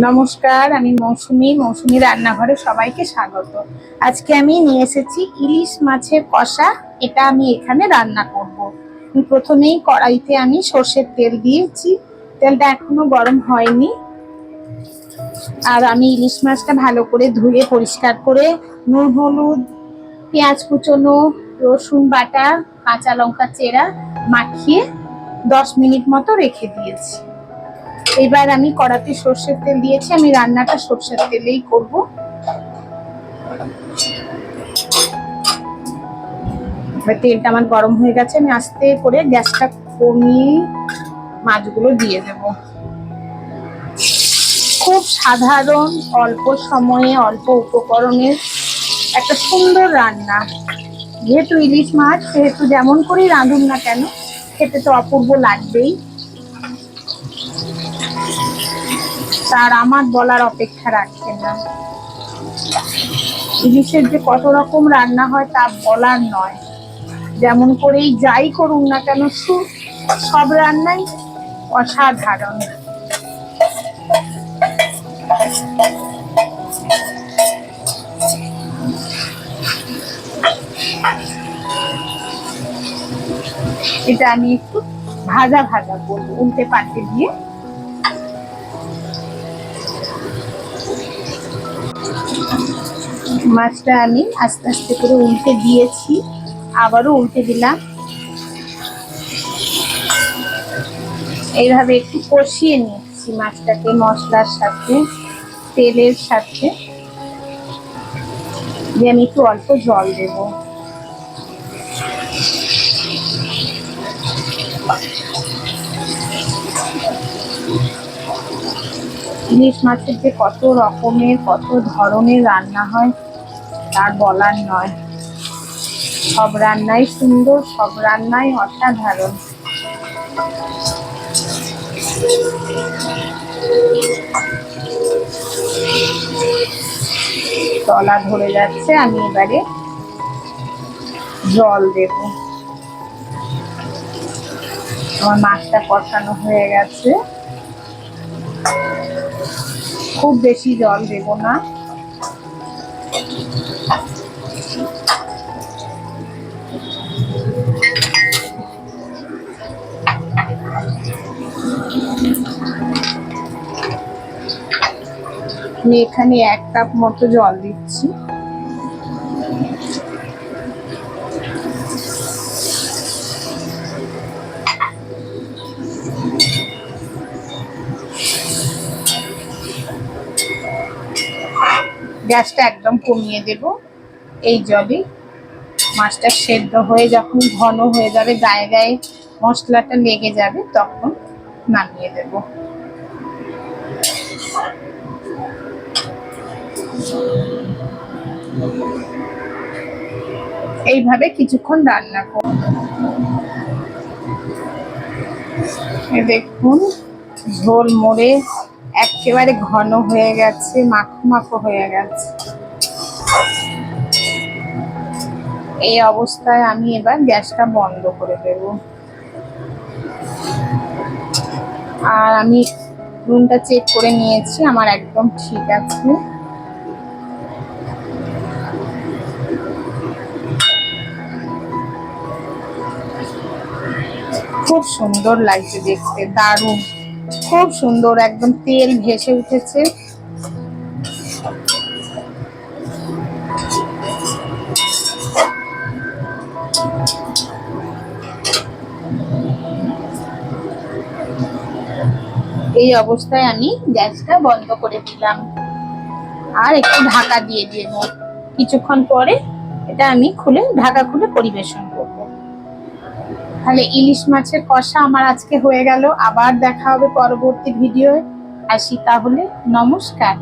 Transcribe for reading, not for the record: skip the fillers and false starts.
নমস্কার, আমি মৌসুমি রান্নাঘরে সবাইকে স্বাগত। আজকে আমি নিয়ে এসেছি ইলিশ মাছের কষা। এটা আমি এখানে রান্না করব। প্রথমেই কড়াইতে আমি সর্ষের তেল দিয়েছি, তেলটা এখনো গরম হয়নি। আর আমি ইলিশ মাছটা ভালো করে ধুয়ে পরিষ্কার করে নুন হলুদ, পেঁয়াজ কুচোনো, রসুন বাটা, কাঁচা লঙ্কা চেরা মাখিয়ে 10 মিনিট মতো রেখে দিয়েছি। এবার আমি কড়াতে সর্ষের তেল দিয়েছি, আমি রান্নাটা সর্ষের তেলেই করব। তেলটা আমার গরম হয়ে গেছে, আমি আস্তে করে গ্যাসটা কমিয়ে মাছগুলো দিয়ে দেব। খুব সাধারণ, অল্প সময়ে অল্প উপকরণের একটা সুন্দর রান্না। যেহেতু ইলিশ মাছ, সেহেতু যেমন করেই রাঁধুন না কেন, খেতে তো অপূর্ব লাগবেই। তার আমার বলার অপেক্ষা রাখছে না। ইলিশের যে কত রকম রান্না হয় তা বলার নয়। যেমন করেই যাই করুন না কেন, সব রান্নাই অসাধারণ। এটা আমি একটু ভাজা ভাজা করবো উল্টে পাল্টে দিয়ে। মাছটা আমি আস্তে আস্তে করে উল্টে দিয়েছি, আবারও উল্টে দিলাম। এইভাবে একটু কষিয়ে নিচ্ছি মাছটাকে মশলার সাথে, তেলের সাথে। দিয়ে আমি একটু অল্প জল দেব। ইলিশ মাছের যে কত রকমের কত ধরনের রান্না হয় তার বলার নয়। সব রান্নাই সুন্দর, সব রান্নাই অসাধারণ। তলা ধরে যাচ্ছে, আমি এবারে জল দেব। আমার মাছটা কষানো হয়ে গেছে, খুব বেশি জল দেব না। আমি এখানে 1 কাপ মতো জল দিচ্ছি। গ্যাসটা একদম কমিয়ে দেব। এই জলে মাছটা সেদ্ধ হয়ে যখন ঘন হয়ে যাবে, গায়ে গায়ে মশলাটা লেগে যাবে, তখন নামিয়ে দেব। এইভাবে কিছুক্ষণ রান্না করব। দেখুন, ঝোল মরে একেবারে ঘন হয়ে গেছে, মাখো মাখো হয়ে গেছে। এই অবস্থায় আমি এবার গ্যাসটা বন্ধ করে দেব। আর আমি নুনটা চেক করে নিয়েছি, আমার একদম ঠিক আছে। খুব সুন্দর লাগছে দেখতে, দারুণ, খুব সুন্দর, একদম তেল ভেসে উঠেছে। এই অবস্থায় আমি গ্যাসটা বন্ধ করে দিলাম আর একটু ঢাকা দিয়ে দেব। কিছুক্ষণ পরে এটা আমি ঢাকা খুলে পরিবেশন করব। তাহলে ইলিশ মাছের কষা আমার আজকে হয়ে গেল। আবার দেখা হবে পরবর্তী ভিডিওয়। আসি তাহলে, নমস্কার।